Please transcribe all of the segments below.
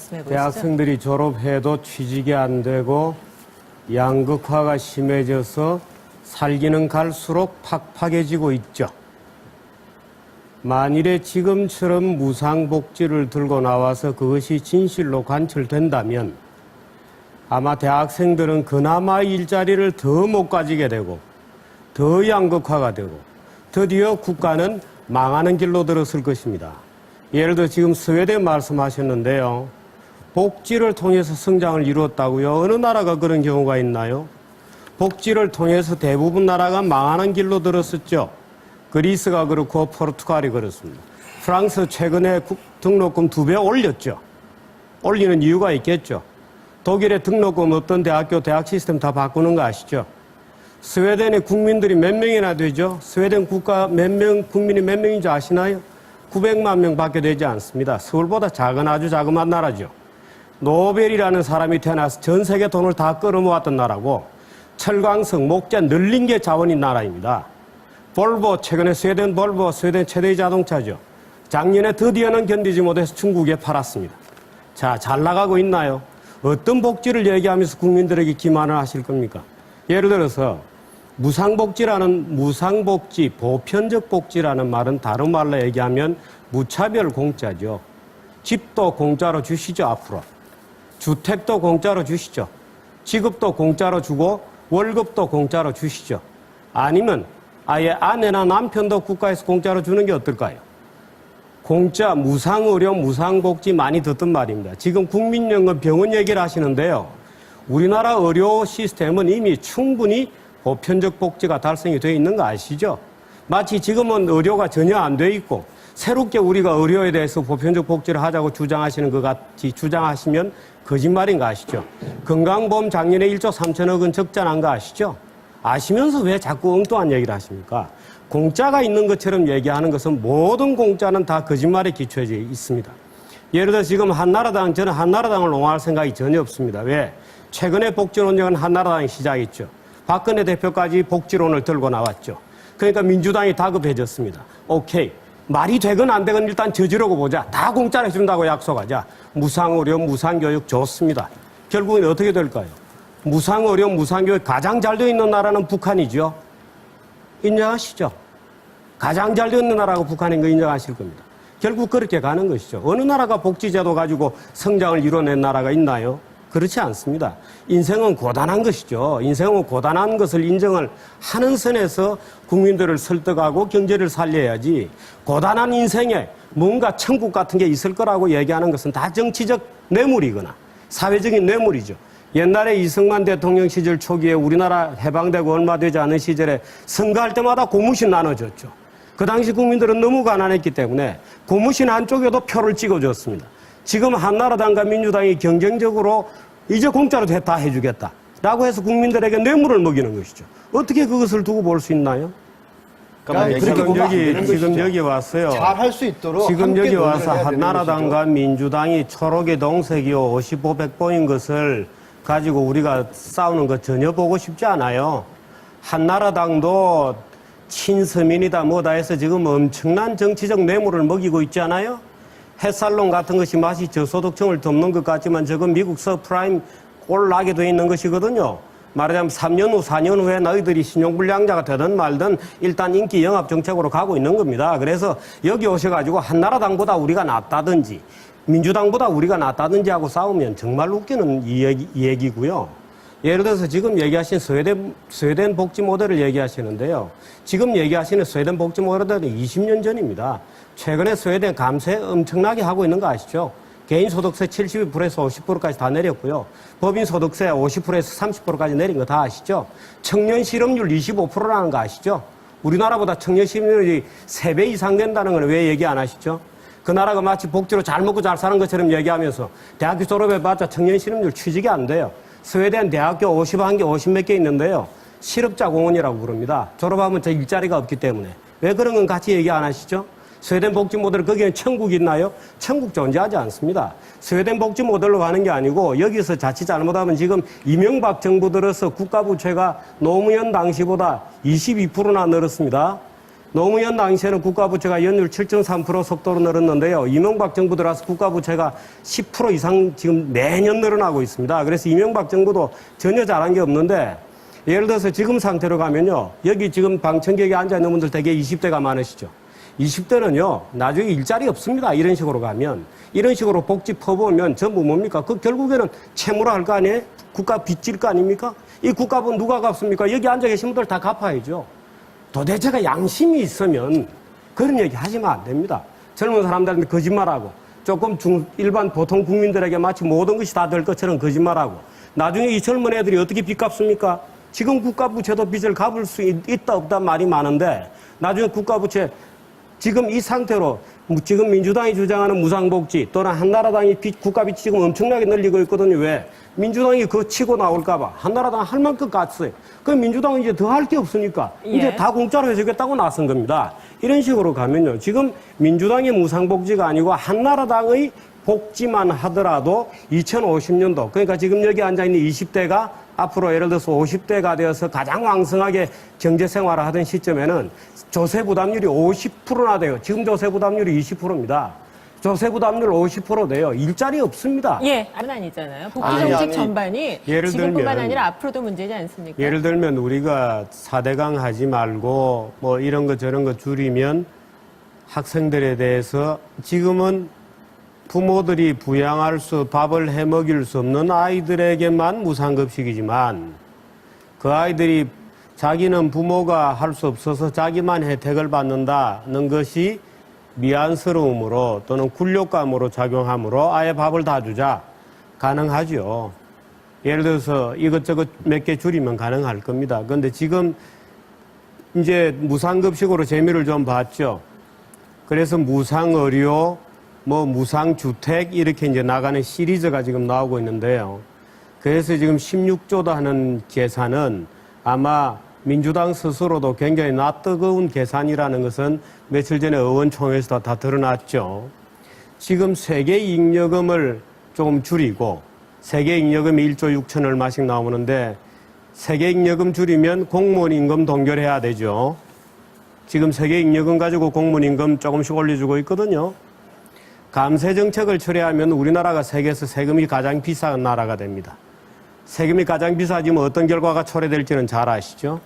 말씀해 보시죠. 대학생들이 졸업해도 취직이 안 되고 양극화가 심해져서 살기는 갈수록 팍팍해지고 있죠. 만일에 지금처럼 무상복지를 들고 나와서 그것이 진실로 관철된다면 아마 대학생들은 그나마 일자리를 더 못 가지게 되고 더 양극화가 되고 드디어 국가는 망하는 길로 들었을 것입니다. 예를 들어 지금 스웨덴 말씀하셨는데요. 복지를 통해서 성장을 이루었다고요. 어느 나라가 그런 경우가 있나요? 복지를 통해서 대부분 나라가 망하는 길로 들었었죠. 그리스가 그렇고 포르투갈이 그렇습니다. 프랑스 최근에 등록금 2배 올렸죠. 올리는 이유가 있겠죠. 독일의 등록금 어떤 대학 시스템 다 바꾸는 거 아시죠? 스웨덴의 국민들이 몇 명이나 되죠? 스웨덴 국민이 몇 명인지 아시나요? 900만 명밖에 되지 않습니다. 서울보다 작은 아주 자그마한 나라죠. 노벨이라는 사람이 태어나서 전 세계 돈을 다 끌어모았던 나라고 철강성, 목재, 늘린 게 자원인 나라입니다. 볼보, 최근에 스웨덴 볼보, 스웨덴 최대의 자동차죠. 작년에 드디어는 견디지 못해서 중국에 팔았습니다. 자, 잘 나가고 있나요? 어떤 복지를 얘기하면서 국민들에게 기만을 하실 겁니까? 예를 들어서 무상복지, 보편적 복지라는 말은 다른 말로 얘기하면 무차별 공짜죠. 집도 공짜로 주시죠, 앞으로. 주택도 공짜로 주시죠. 지급도 공짜로 주고 월급도 공짜로 주시죠. 아니면 아예 아내나 남편도 국가에서 공짜로 주는 게 어떨까요? 공짜, 무상의료, 무상복지 많이 듣던 말입니다. 지금 국민연금 병원 얘기를 하시는데요. 우리나라 의료 시스템은 이미 충분히 보편적 복지가 달성이 되어 있는 거 아시죠? 마치 지금은 의료가 전혀 안 돼 있고 새롭게 우리가 의료에 대해서 보편적 복지를 하자고 주장하시는 것 같이 주장하시면 거짓말인 거 아시죠? 건강보험 작년에 1조 3천억 원 적자난 거 아시죠? 아시면서 왜 자꾸 엉뚱한 얘기를 하십니까? 공짜가 있는 것처럼 얘기하는 것은 모든 공짜는 다 거짓말에 기초해 있습니다. 예를 들어 지금 저는 한나라당을 옹호할 생각이 전혀 없습니다. 왜? 최근에 복지론정은 한나라당이 시작했죠. 박근혜 대표까지 복지론을 들고 나왔죠. 그러니까 민주당이 다급해졌습니다. 오케이. 말이 되건 안 되건 일단 저지르고 보자. 다 공짜로 해준다고 약속하자. 무상의료, 무상교육 좋습니다. 결국엔 어떻게 될까요? 무상의료, 무상교육 가장 잘 되어 있는 나라는 북한이죠. 인정하시죠? 가장 잘 되어 있는 나라가 북한인 거 인정하실 겁니다. 결국 그렇게 가는 것이죠. 어느 나라가 복지제도 가지고 성장을 이뤄낸 나라가 있나요? 그렇지 않습니다. 인생은 고단한 것이죠. 인생은 고단한 것을 인정을 하는 선에서 국민들을 설득하고 경제를 살려야지 고단한 인생에 뭔가 천국 같은 게 있을 거라고 얘기하는 것은 다 정치적 뇌물이거나 사회적인 뇌물이죠. 옛날에 이승만 대통령 시절 초기에 우리나라 해방되고 얼마 되지 않은 시절에 선거할 때마다 고무신 나눠줬죠. 그 당시 국민들은 너무 가난했기 때문에 고무신 한쪽에도 표를 찍어줬습니다. 지금 한나라당과 민주당이 경쟁적으로 이제 공짜로 다 해주겠다 라고 해서 국민들에게 뇌물을 먹이는 것이죠. 어떻게 그것을 두고 볼 수 있나요? 그러니까 지금 여기 왔어요. 잘 할 수 있도록 지금 여기 와서 한나라당과 민주당이 초록이 동색이요 55, 100보인 것을 가지고 우리가 싸우는 거 전혀 보고 싶지 않아요. 한나라당도 친서민이다 뭐다 해서 지금 엄청난 정치적 뇌물을 먹이고 있지 않아요? 햇살론 같은 것이 마치 저소득층을 덮는 것 같지만 저건 미국 서프라임 꼴 나게 돼 있는 것이거든요. 말하자면 3년 후, 4년 후에 너희들이 신용불량자가 되든 말든 일단 인기 영합 정책으로 가고 있는 겁니다. 그래서 여기 오셔가지고 한나라당보다 우리가 낫다든지 민주당보다 우리가 낫다든지 하고 싸우면 정말 웃기는 이 얘기고요. 예를 들어서 지금 얘기하신 스웨덴 복지 모델을 얘기하시는데요. 지금 얘기하시는 스웨덴 복지 모델은 20년 전입니다. 최근에 스웨덴 감세 엄청나게 하고 있는 거 아시죠? 개인 소득세 72%에서 50%까지 다 내렸고요. 법인 소득세 50%에서 30%까지 내린 거 다 아시죠? 청년 실업률 25%라는 거 아시죠? 우리나라보다 청년 실업률이 3배 이상 된다는 건 왜 얘기 안 하시죠? 그 나라가 마치 복지로 잘 먹고 잘 사는 것처럼 얘기하면서 대학교 졸업해봤자 청년 실업률 취직이 안 돼요. 스웨덴 대학교 51개, 50몇 개 있는데요. 실업자 공원이라고 부릅니다. 졸업하면 저 일자리가 없기 때문에. 왜 그런 건 같이 얘기 안 하시죠? 스웨덴 복지 모델 거기에 천국이 있나요? 천국 존재하지 않습니다. 스웨덴 복지 모델로 가는 게 아니고 여기서 자칫 잘못하면 지금 이명박 정부 들어서 국가 부채가 노무현 당시보다 22%나 늘었습니다. 노무현 당시에는 국가부채가 연율 7.3% 속도로 늘었는데요. 이명박 정부 들어와서 국가부채가 10% 이상 지금 매년 늘어나고 있습니다. 그래서 이명박 정부도 전혀 잘한 게 없는데 예를 들어서 지금 상태로 가면요. 여기 지금 방청객에 앉아있는 분들 대개 20대가 많으시죠. 20대는요. 나중에 일자리 없습니다. 이런 식으로 가면. 이런 식으로 복지 퍼보면 전부 뭡니까? 그 결국에는 채무라 할 거 아니에요? 국가 빚질 거 아닙니까? 이 국가분 누가 갚습니까? 여기 앉아 계신 분들 다 갚아야죠. 도대체가 양심이 있으면 그런 얘기 하시면 안 됩니다. 젊은 사람들한테 거짓말하고 조금 일반 보통 국민들에게 마치 모든 것이 다 될 것처럼 거짓말하고 나중에 이 젊은 애들이 어떻게 빚 갚습니까? 지금 국가부채도 빚을 갚을 수 있다 없다 말이 많은데 나중에 국가부채 지금 이 상태로 지금 민주당이 주장하는 무상복지 또는 한나라당이 국가빚이 지금 엄청나게 늘리고 있거든요. 왜? 민주당이 그거 치고 나올까봐. 한나라당 할 만큼 깠어요. 그럼 민주당은 이제 더 할 게 없으니까 이제 다 공짜로 해주겠다고 나선 겁니다. 이런 식으로 가면요. 지금 민주당의 무상복지가 아니고 한나라당의 복지만 하더라도 2050년도 그러니까 지금 여기 앉아있는 20대가 앞으로 예를 들어서 50대가 되어서 가장 왕성하게 경제생활을 하던 시점에는 조세 부담률이 50%나 돼요. 지금 조세 부담률이 20%입니다. 조세 부담률 50% 돼요. 일자리 없습니다. 예, 아니잖아요. 복지정책 전반이 예를 지금뿐만 들면, 아니라 앞으로도 문제지 않습니까? 예를 들면 우리가 4대강 하지 말고 뭐 이런 거 저런 거 줄이면 학생들에 대해서 지금은 부모들이 부양할 밥을 해 먹일 수 없는 아이들에게만 무상급식이지만 그 아이들이 자기는 부모가 할 수 없어서 자기만 혜택을 받는다는 것이 미안스러움으로 또는 굴욕감으로 작용하므로 아예 밥을 다 주자. 가능하죠. 예를 들어서 이것저것 몇 개 줄이면 가능할 겁니다. 그런데 지금 이제 무상급식으로 재미를 좀 봤죠. 그래서 무상의료, 뭐 무상주택 이렇게 이제 나가는 시리즈가 지금 나오고 있는데요. 그래서 지금 16조다 하는 계산은 아마 민주당 스스로도 굉장히 낯뜨거운 계산이라는 것은 며칠 전에 의원총회에서 다 드러났죠. 지금 세계잉여금을 조금 줄이고 세계잉여금이 1조 6천 얼마씩 나오는데 세계잉여금 줄이면 공무원 임금 동결해야 되죠. 지금 세계잉여금 가지고 공무원 임금 조금씩 올려주고 있거든요. 감세 정책을 처리하면 우리나라가 세계에서 세금이 가장 비싼 나라가 됩니다. 세금이 가장 비싸지면 어떤 결과가 초래될지는 잘 아시죠?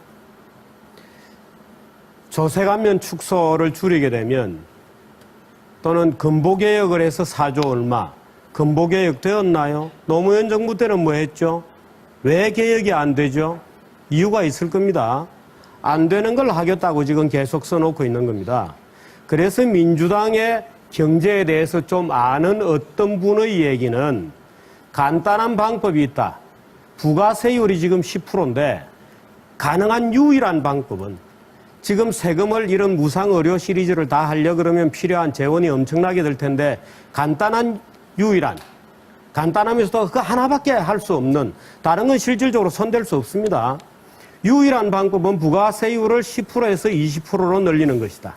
조세감면 축소를 줄이게 되면 또는 근보개혁을 해서 4조 얼마, 근보개혁 되었나요? 노무현 정부 때는 뭐 했죠? 왜 개혁이 안 되죠? 이유가 있을 겁니다. 안 되는 걸 하겠다고 지금 계속 써놓고 있는 겁니다. 그래서 민주당의 경제에 대해서 좀 아는 어떤 분의 얘기는 간단한 방법이 있다. 부가세율이 지금 10%인데 가능한 유일한 방법은 지금 세금을 이런 무상의료 시리즈를 다 하려 그러면 필요한 재원이 엄청나게 될 텐데 간단한 유일한 간단하면서도 그 하나밖에 할 수 없는 다른 건 실질적으로 손댈 수 없습니다. 유일한 방법은 부가세율을 10%에서 20%로 늘리는 것이다.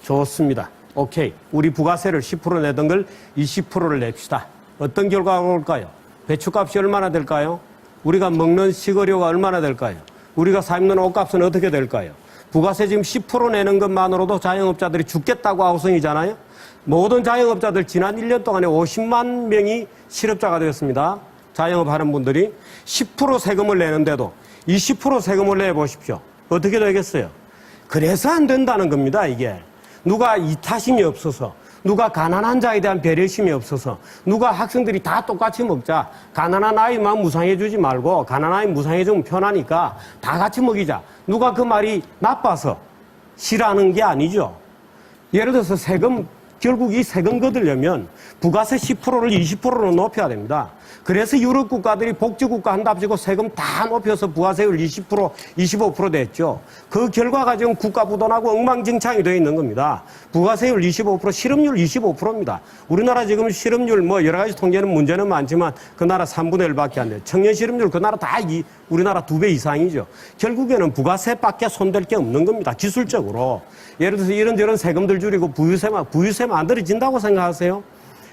좋습니다. 오케이. 우리 부가세를 10% 내던 걸 20%를 냅시다. 어떤 결과가 올까요? 배추값이 얼마나 될까요? 우리가 먹는 식어료가 얼마나 될까요? 우리가 사 입는 옷값은 어떻게 될까요? 부가세 지금 10% 내는 것만으로도 자영업자들이 죽겠다고 아우성이잖아요. 모든 자영업자들 지난 1년 동안에 50만 명이 실업자가 되었습니다. 자영업하는 분들이 10% 세금을 내는데도 20% 세금을 내보십시오. 어떻게 되겠어요? 그래서 안 된다는 겁니다, 이게. 누가 이타심이 없어서, 누가 가난한 자에 대한 배려심이 없어서, 누가 학생들이 다 똑같이 먹자. 가난한 아이만 무상해주지 말고, 가난한 아이 무상해주면 편하니까 다 같이 먹이자. 누가 그 말이 나빠서 싫어하는 게 아니죠. 예를 들어서 세금, 결국 이 세금 거두려면 부가세 10%를 20%로 높여야 됩니다. 그래서 유럽 국가들이 복지국가 한답시고 세금 다 높여서 부가세율 20%, 25% 됐죠. 그 결과가 지금 국가 부도나고 엉망진창이 되어 있는 겁니다. 부가세율 25%, 실업률 25%입니다. 우리나라 지금 실업률 뭐 여러 가지 통계는 문제는 많지만 그 나라 3분의 1밖에 안 돼요. 청년 실업률 그 나라 다 우리나라 2배 이상이죠. 결국에는 부가세밖에 손댈 게 없는 겁니다. 기술적으로. 예를 들어서 이런저런 세금들 줄이고 부유세 만들어진다고 생각하세요?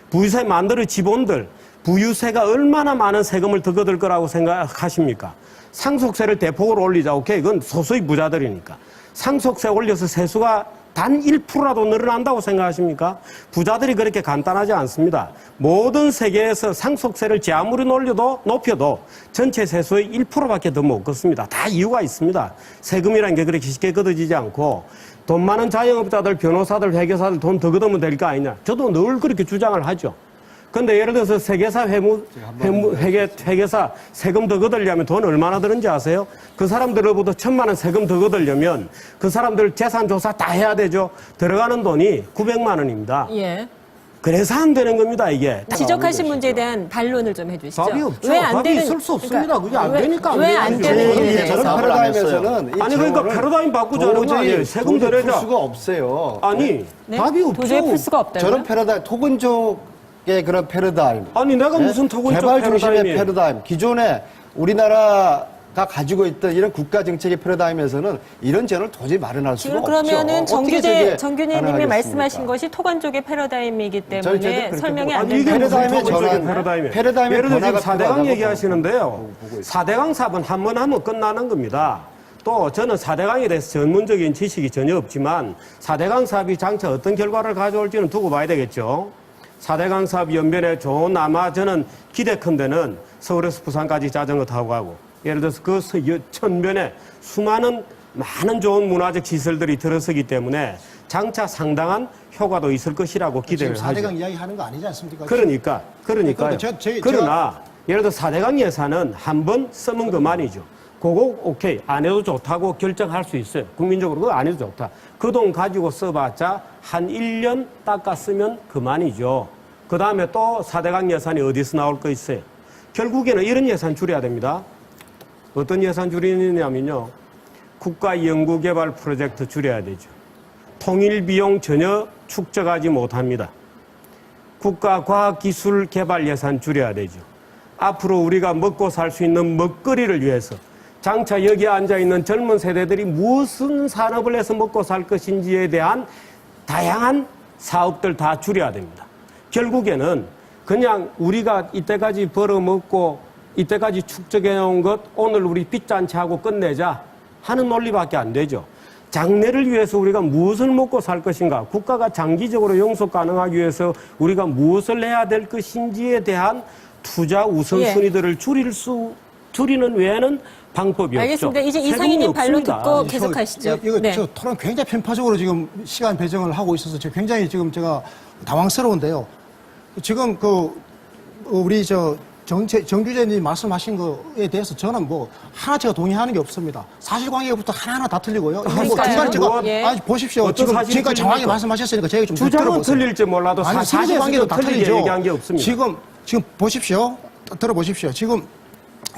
부유세 만들어 지본들, 부유세가 얼마나 많은 세금을 더 거둘 거라고 생각하십니까? 상속세를 대폭으로 올리자. 오케이. 그건 소수의 부자들이니까. 상속세 올려서 세수가 단 1%라도 늘어난다고 생각하십니까? 부자들이 그렇게 간단하지 않습니다. 모든 세계에서 상속세를 제 아무리 높여도 전체 세수의 1%밖에 더 못 걷습니다. 다 이유가 있습니다. 세금이라는 게 그렇게 쉽게 걷어지지 않고 돈 많은 자영업자들, 변호사들, 회계사들 돈 더 걷으면 될 거 아니냐. 저도 늘 그렇게 주장을 하죠. 근데 예를 들어서 세계사 회계사 세금 더 걷으려면 돈 얼마나 드는지 아세요? 그 사람들로부터 1,000만 원 세금 더 걷으려면 그 사람들 재산 조사 다 해야 되죠. 들어가는 돈이 900만 원입니다. 예. 그래서 안 되는 겁니다, 이게. 지적하신 문제에 대한 반론을 좀 해주시죠. 답이 없죠. 왜 안 답이 되는, 있을 수 없습니다. 그게 안 되니까 안 왜 되는 안 거죠. 되는 저는 건지. 저런 패러다임에서는 이 아니, 그러니까 재원을 패러다임 바꾸자는 거 도저히 아니에요. 세금 풀 덜어자. 수가 없어요. 아니, 네? 답이 없죠. 도저히 풀 수가 없다고요? 저런 패러다임, 토건족의 그런 패러다임. 아니, 내가 무슨 토건적 개발 중심의 패러다임이에요. 패러다임. 기존에 우리나라가 가지고 있던 이런 국가 정책의 패러다임에서는 이런 제도를 도저히 마련할 수가 지금 없죠. 그러면은 어떻게 저게 정균혜님이 가능하겠습니까? 말씀하신 것이 토건족의 패러다임이기 저희 때문에 그렇게 설명이 보고- 안 아니, 이게 된다고 무슨 패러다임의 토건적인 전환, 패러다임이에요. 패러다임의 예를 들어 지금 변화가 4대강 필요하다고 얘기하시는데요. 보고 있습니다. 4대강 사업은 한 번 하면 끝나는 겁니다. 또 저는 4대강에 대해서 전문적인 지식이 전혀 없지만 4대강 사업이 장차 어떤 결과를 가져올지는 두고 봐야 되겠죠. 4대강 사업 연변에 좋은 아마 저는 기대컨대는 서울에서 부산까지 자전거 타고 가고 예를 들어서 그 천변에 많은 좋은 문화적 시설들이 들어서기 때문에 장차 상당한 효과도 있을 것이라고 기대를 지금 하죠. 4대강 이야기하는 거 아니지 않습니까? 그러니까요. 그러니까 그러나 예를 들어 4대강 예산은 한 번 쓰면 그만이죠. 그거 오케이 안 해도 좋다고 결정할 수 있어요. 국민적으로 그거 안 해도 좋다. 그 돈 가지고 써봤자 한 1년 닦아 쓰면 그만이죠. 그 다음에 또 4대강 예산이 어디서 나올 거 있어요. 결국에는 이런 예산 줄여야 됩니다. 어떤 예산 줄이느냐면요. 국가연구개발 프로젝트 줄여야 되죠. 통일 비용 전혀 축적하지 못합니다. 국가과학기술개발 예산 줄여야 되죠. 앞으로 우리가 먹고 살 수 있는 먹거리를 위해서 장차 여기에 앉아있는 젊은 세대들이 무슨 산업을 해서 먹고 살 것인지에 대한 다양한 사업들 다 줄여야 됩니다. 결국에는 그냥 우리가 이때까지 벌어먹고 이때까지 축적해놓은 것 오늘 우리 빚잔치 하고 끝내자 하는 논리밖에 안 되죠. 장래를 위해서 우리가 무엇을 먹고 살 것인가, 국가가 장기적으로 영속 가능하기 위해서 우리가 무엇을 해야 될 것인지에 대한 투자 우선순위들을 줄이는 외에는 방법이 알겠습니다. 없죠. 이제 세금이 이상희님 반론 없습니다. 듣고 계속하시죠. 이거 네. 저 토론 굉장히 편파적으로 지금 시간 배정을 하고 있어서 지금 굉장히 지금 제가 당황스러운데요. 지금 우리 정규재님 말씀하신 거에 대해서 저는 뭐 하나 제가 동의하는 게 없습니다. 사실관계부터 하나하나 다 틀리고요. 이거 뭐 그러니까요. 중간에 제가 예. 아니 보십시오. 어떤 지금 사실이 지금까지 정확히 틀립니까? 말씀하셨으니까 제가 좀 주장은 들어보세요. 틀릴지 몰라도 아니, 사실관계도 사실관계도 다 틀리게 틀리죠. 얘기한 게 없습니다. 지금 보십시오. 들어보십시오. 지금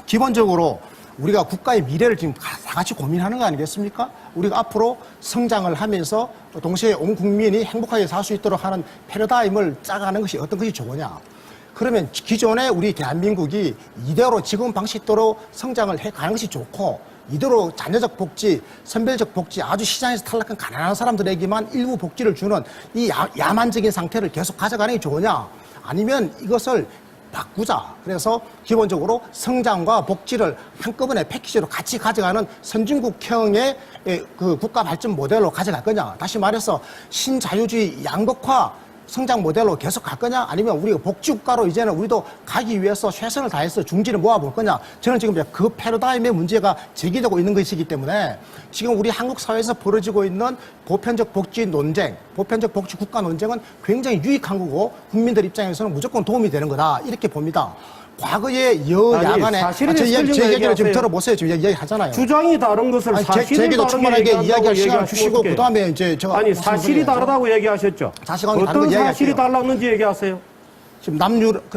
기본적으로 우리가 국가의 미래를 지금 다 같이 고민하는 거 아니겠습니까? 우리가 앞으로 성장을 하면서 동시에 온 국민이 행복하게 살 수 있도록 하는 패러다임을 짜가는 것이 어떤 것이 좋으냐. 그러면 기존에 우리 대한민국이 이대로 지금 방식대로 성장을 해가는 것이 좋고 이대로 자녀적 복지, 선별적 복지, 아주 시장에서 탈락한 가난한 사람들에게만 일부 복지를 주는 이 야만적인 상태를 계속 가져가는 게 좋으냐. 아니면 이것을 바꾸자. 그래서 기본적으로 성장과 복지를 한꺼번에 패키지로 같이 가져가는 선진국형의 그 국가 발전 모델로 가져갈 거냐. 다시 말해서 신자유주의 양극화 성장 모델로 계속 갈 거냐, 아니면 우리가 복지국가로 이제는 우리도 가기 위해서 최선을 다해서 중지를 모아볼 거냐. 저는 지금 그 패러다임의 문제가 제기되고 있는 것이기 때문에 지금 우리 한국 사회에서 벌어지고 있는 보편적 복지 논쟁, 보편적 복지 국가 논쟁은 굉장히 유익한 거고 국민들 입장에서는 무조건 도움이 되는 거다, 이렇게 봅니다. 과거에 여야간에 사실은 제 틀린 거 얘기를 좀 얘기하세요. 들어보세요. 지금 이야기 하잖아요. 주장이 다른 것을 아니, 사실이 제게도 다르게 충분하게 얘기한다고 이야기할 시간 얘기하시면 주시고 어떡해요? 그다음에 이제 제가 아니 사실이 다르다고 얘기하셨죠. 사실관계 다른 어떤 거 사실이 얘기할게요. 달랐는지 얘기하세요. 지금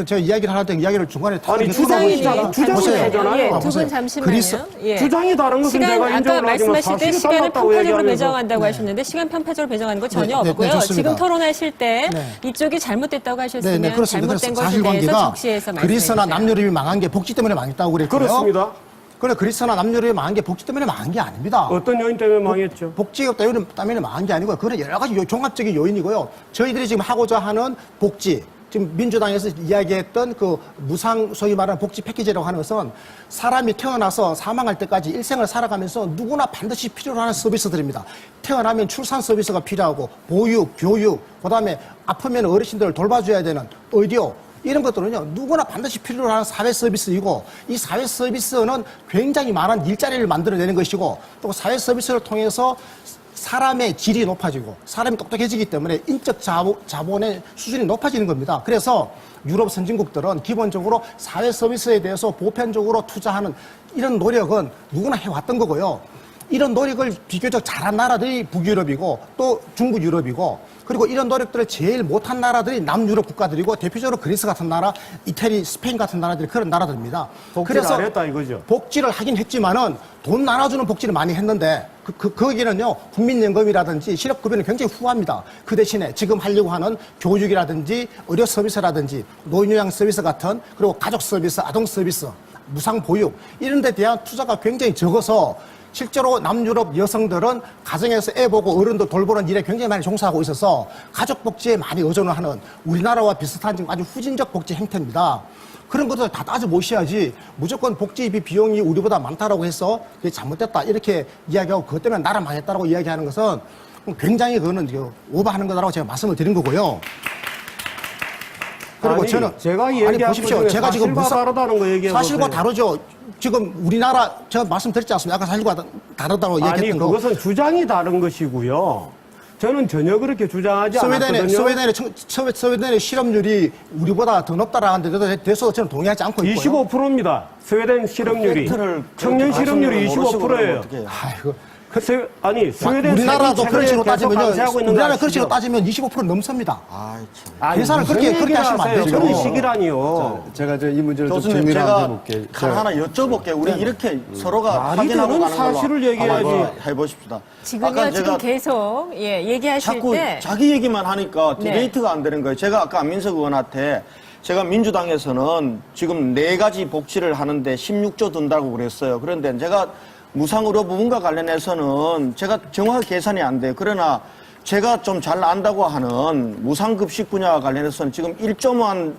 저 이야기를 하는데 이야기를 중간에 아니, 주장이 주장을 보세요. 하잖아요. 예, 두 보세요. 분 잠시만요. 그리스- 예. 주장이 다른 것은 시간 제가 아까 인정을 하지만 말씀하실 때 사실이 시간을 달랐다고 편파적으로 얘기하면서 배정한다고 하셨는데 시간 편파적으로 배정하는 거 전혀 네, 네, 없고요. 좋습니다. 지금 토론하실 때 네. 이쪽이 잘못됐다고 하셨으면 네, 그렇습니다. 잘못된 그래서 것에 대해서 사실관계가 적시해서 말씀해 그리스나 주세요. 남유럽이 망한 게 복지 때문에 망했다고 그랬고요. 그렇습니다. 그런데 그리스나 남유럽이 망한 게 복지 때문에 망한 게 아닙니다. 어떤 요인 때문에 망했죠? 복지가 때문에 망한 게 아니고요. 그건 여러 가지 종합적인 요인이고요. 저희들이 지금 하고자 하는 복지, 지금 민주당에서 이야기했던 그 무상 소위 말하는 복지 패키지라고 하는 것은 사람이 태어나서 사망할 때까지 일생을 살아가면서 누구나 반드시 필요로 하는 서비스들입니다. 태어나면 출산 서비스가 필요하고 보육, 교육, 그다음에 아프면 어르신들을 돌봐줘야 되는 의료, 이런 것들은요, 누구나 반드시 필요로 하는 사회 서비스이고, 이 사회 서비스는 굉장히 많은 일자리를 만들어내는 것이고, 또 사회 서비스를 통해서 사람의 질이 높아지고, 사람이 똑똑해지기 때문에 인적 자본의 수준이 높아지는 겁니다. 그래서 유럽 선진국들은 기본적으로 사회 서비스에 대해서 보편적으로 투자하는 이런 노력은 누구나 해왔던 거고요. 이런 노력을 비교적 잘한 나라들이 북유럽이고, 또 중부 유럽이고, 그리고 이런 노력들을 제일 못한 나라들이 남유럽 국가들이고, 대표적으로 그리스 같은 나라, 이태리, 스페인 같은 나라들이 그런 나라들입니다. 복지를 안 했다 이거죠. 복지를 하긴 했지만은 돈 나눠주는 복지를 많이 했는데 거기는요, 국민연금이라든지 실업급여는 굉장히 후합니다. 그 대신에 지금 하려고 하는 교육이라든지 의료 서비스라든지 노인요양 서비스 같은, 그리고 가족 서비스, 아동 서비스, 무상 보육 이런 데 대한 투자가 굉장히 적어서 실제로 남유럽 여성들은 가정에서 애 보고 어른들 돌보는 일에 굉장히 많이 종사하고 있어서 가족 복지에 많이 의존을 하는 우리나라와 비슷한 지금 아주 후진적 복지 행태입니다. 그런 것들 다 따져보셔야지 무조건 복지비 비용이 우리보다 많다라고 해서 그게 잘못됐다 이렇게 이야기하고 그것 때문에 나라 망했다라고 이야기하는 것은 굉장히 그거는 오버하는 거다라고 제가 말씀을 드린 거고요. 그리고 아니, 저는 제가 얘기한 보십시오. 제가 지금 사실과 다르다는 거 얘기해 사실과 보세요. 다르죠. 지금 우리나라 제가 말씀드렸지 않습니까? 아까 사실과 다르다고 아니 얘기했던 거. 그것은 주장이 다른 것이고요. 저는 전혀 그렇게 주장하지 않았거든요. 스웨덴의 실업률이 우리보다 더 높다라는 데 대해서 저는 동의하지 않고 있고요. 25%입니다. 스웨덴 실업률이. 팩트를 청년 그렇게 실업률이 모르시고 그러면 25%예요. 어떻게 해요? 아이고. 아니 스웨덴 우리나라도 그런 식으로 따지면요. 우리나라 그런 식으로 따 따지면 25% 넘습니다. 아이, 참. 계산을 그렇게 하시면 안 되죠. 그런 식이라니요. 제가 이 문제를 좀 교수님, 정리를 제가 한번 해볼게요. 하나 여쭤볼게요. 우리 이렇게 서로가 말이 확인하고 되는 가는 걸로 사실을 얘기해야지. 한번 해보십시다. 지금요, 지금 계속, 얘기하실 자꾸 때. 자기 얘기만 하니까 네. 디베이트가 안 되는 거예요. 제가 아까 안민석 의원한테 제가 민주당에서는 지금 4가지 복지를 하는데 16조 든다고 그랬어요. 그런데 제가 무상의료 부분과 관련해서는 제가 정확하게 계산이 안 돼요. 그러나 제가 좀 잘 안다고 하는 무상급식 분야와 관련해서는 지금 1조만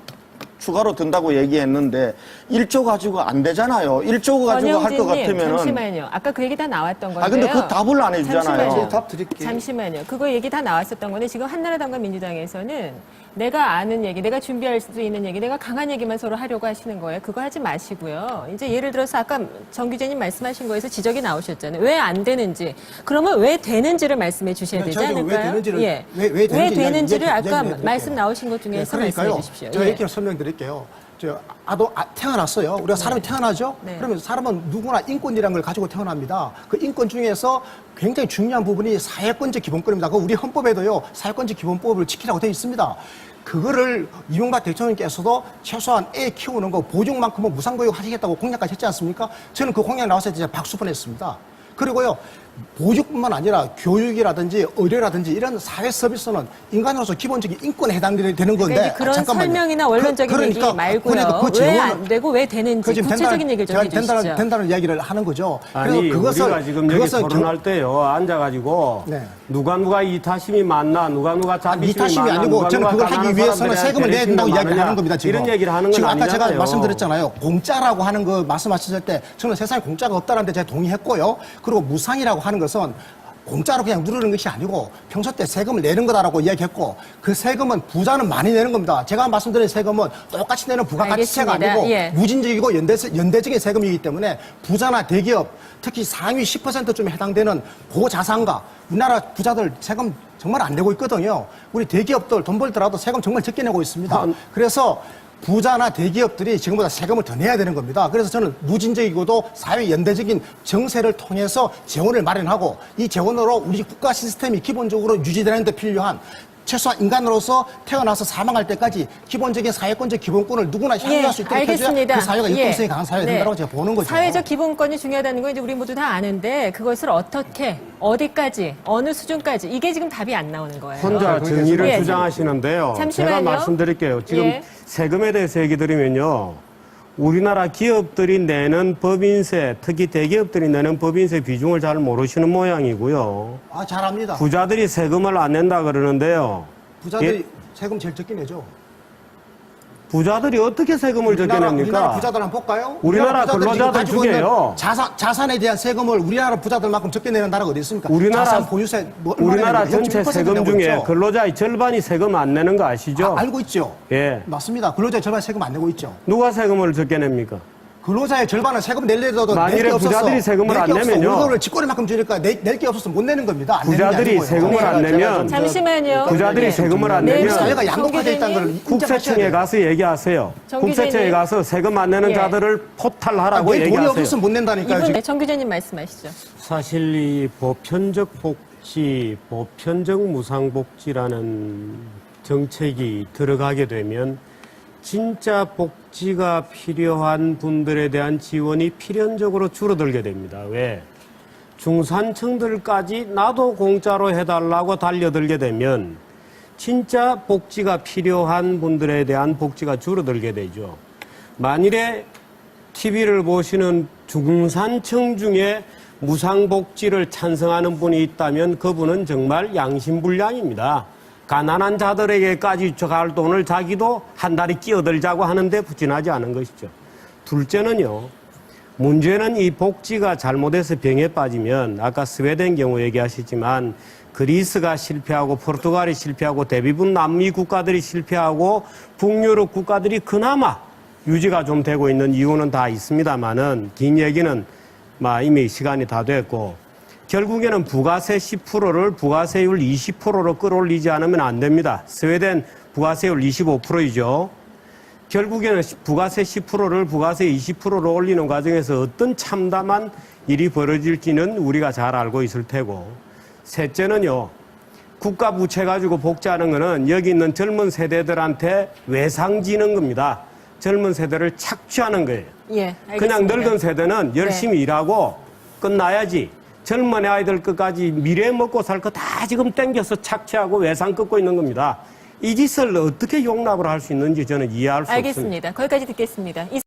추가로 든다고 얘기했는데 1조 가지고 안 되잖아요. 1조 가지고 할 것 같으면은. 잠시만요. 아까 그 얘기 다 나왔던 건데요. 근데 그 답을 안 해주잖아요. 잠시만요. 답 드릴게요. 잠시만요. 그거 얘기 다 나왔었던 건데 지금 한나라당과 민주당에서는 내가 아는 얘기, 내가 준비할 수 있는 얘기, 내가 강한 얘기만 서로 하려고 하시는 거예요. 그거 하지 마시고요. 이제 예를 들어서 아까 정 기자님 말씀하신 거에서 지적이 나오셨잖아요. 왜 안 되는지. 그러면 왜 되는지를 말씀해 주셔야 되지 저희가 않을까요? 왜 되는지를, 예. 왜 되는지를 아까 이야기해드릴게요. 말씀 나오신 것 중에서 말씀해 그러니까요. 주십시오. 제가 예. 이렇게 설명드릴게요. 태어났어요. 우리가 사람이 태어나죠? 네. 그러면 사람은 누구나 인권이라는 걸 가지고 태어납니다. 그 인권 중에서 굉장히 중요한 부분이 사회권적 기본권입니다. 그 우리 헌법에도요, 사회권적 기본법을 지키라고 되어 있습니다. 그거를 이명박 대통령께서도 최소한 애 키우는 거 보육만큼은 무상교육 하시겠다고 공약까지 했지 않습니까? 저는 그 공약 나왔을 때 진짜 박수 보냈습니다. 그리고요, 보육뿐만 아니라 교육이라든지 의료라든지 이런 사회 서비스는 인간으로서 기본적인 인권에 해당되는 건데. 그러니까 그런 잠깐만요. 설명이나 원론적인 얘기 말고요. 왜 안 되고 왜 되는지 구체적인 얘기를 좀 해주시죠. 된다는 이야기를 하는 거죠. 아니 우리가 지금 여기 토론할 때요 앉아가지고 네. 누가 이타심이 많나 누가 자비심이 이타심이 많나 아니고 저는 그걸 가난한 하기 위해서는 사람들에 세금을 내야 된다고 배려심이 이야기하는 겁니다. 지금 이런 얘기를 하는 건 지금 아까 아니잖아요. 제가 말씀드렸잖아요. 공짜라고 하는 거 말씀하셨을 때 저는 세상에 공짜가 없다는 데 제가 동의했고요. 그리고 무상이라고 하는 것은 공짜로 그냥 누르는 것이 아니고 평소 때 세금을 내는 거다라고 이야기했고 그 세금은 부자는 많이 내는 겁니다. 제가 말씀드린 세금은 똑같이 내는 부가가치세가 알겠습니다. 아니고 예. 무진적이고 연대적인 세금이기 때문에 부자나 대기업 특히 상위 10%쯤에 해당되는 고자산가 우리나라 부자들 세금 정말 안 내고 있거든요. 우리 대기업들 돈 벌더라도 세금 정말 적게 내고 있습니다. 그래서 부자나 대기업들이 지금보다 세금을 더 내야 되는 겁니다. 그래서 저는 무진적이고도 사회 연대적인 정세를 통해서 재원을 마련하고 이 재원으로 우리 국가 시스템이 기본적으로 유지되는 데 필요한 최소한 인간으로서 태어나서 사망할 때까지 기본적인 사회권적 기본권을 누구나 향유할 수 있도록 해줘야 그 사회가 융통성이 강한 사회가 된다고 제가 보는 거죠. 사회적 기본권이 중요하다는 건 이제 우리 모두 다 아는데 그것을 어떻게, 어디까지, 어느 수준까지 이게 지금 답이 안 나오는 거예요. 혼자 정의를 예. 주장하시는데요. 잠시만요. 제가 말씀드릴게요. 지금 예. 세금에 대해서 얘기 드리면요. 우리나라 기업들이 내는 법인세, 특히 대기업들이 내는 법인세 비중을 잘 모르시는 모양이고요. 아, 잘합니다. 부자들이 세금을 안 낸다 그러는데요. 부자들이 예? 세금 제일 적게 내죠. 부자들이 어떻게 세금을 우리나라 적게냅니까? 부자들 한번 볼까요? 우리나라 부자들이 지금 근로자들 가지고 있는 중에요. 자산에 대한 세금을 우리나라 부자들만큼 적게 내는 나라가 어디 있습니까? 우리나라 자산 보유세 우리나라 전체 0.1% 세금 내고 중에 있죠. 근로자의 절반이 세금 안 내는 거 아시죠? 알고 있죠. 예. 맞습니다. 근로자의 절반 세금 안 내고 있죠. 누가 세금을 적게 냅니까? 근로자의 절반은 세금 낼래도 만일에 낼 게 없어서 부자들이 세금을 안 내면요. 월급을 직권만큼 주니까 낼 게 없어서 못 내는 겁니다. 안 내는 게 부자들이 아니고요. 세금을 안 내면 잠시만요. 부자들이 세금을 안 네, 내면 사회가 양극화되어 있다는 걸 국세청에 인정하셔야 돼요. 가서 얘기하세요. 정 국세청에 기자님. 가서 세금 안 내는 예. 자들을 포탈하라고 낼 돈이 얘기하세요. 없어서 못 낸다니까요. 이분 지금. 정 기자님 말씀하시죠. 사실 이 보편적 복지, 보편적 무상복지라는 정책이 들어가게 되면 진짜 복지가 필요한 분들에 대한 지원이 필연적으로 줄어들게 됩니다. 왜? 중산층들까지 나도 공짜로 해달라고 달려들게 되면 진짜 복지가 필요한 분들에 대한 복지가 줄어들게 되죠. 만일에 TV를 보시는 중산층 중에 무상복지를 찬성하는 분이 있다면 그분은 정말 양심불량입니다. 가난한 자들에게까지 갈 돈을 자기도 한 달에 끼어들자고 하는데 부진하지 않은 것이죠. 둘째는요. 문제는 이 복지가 잘못해서 병에 빠지면 아까 스웨덴 경우 얘기하시지만 그리스가 실패하고 포르투갈이 실패하고 대부분 남미 국가들이 실패하고 북유럽 국가들이 그나마 유지가 좀 되고 있는 이유는 다 있습니다만은 긴 얘기는 이미 시간이 다 됐고 결국에는 부가세 10%를 부가세율 20%로 끌어올리지 않으면 안 됩니다. 스웨덴 부가세율 25%이죠. 결국에는 부가세 10%를 부가세 20%로 올리는 과정에서 어떤 참담한 일이 벌어질지는 우리가 잘 알고 있을 테고 셋째는요. 국가 부채 가지고 복지하는 거는 여기 있는 젊은 세대들한테 외상지는 겁니다. 젊은 세대를 착취하는 거예요. 예, 알겠습니다. 그냥 늙은 세대는 열심히 일하고 끝나야지. 젊은 아이들 끝까지 미래 먹고 살 거 다 지금 땡겨서 착취하고 외상 끊고 있는 겁니다. 이 짓을 어떻게 용납을 할 수 있는지 저는 이해할 수 없습니다. 알겠습니다. 거기까지 듣겠습니다.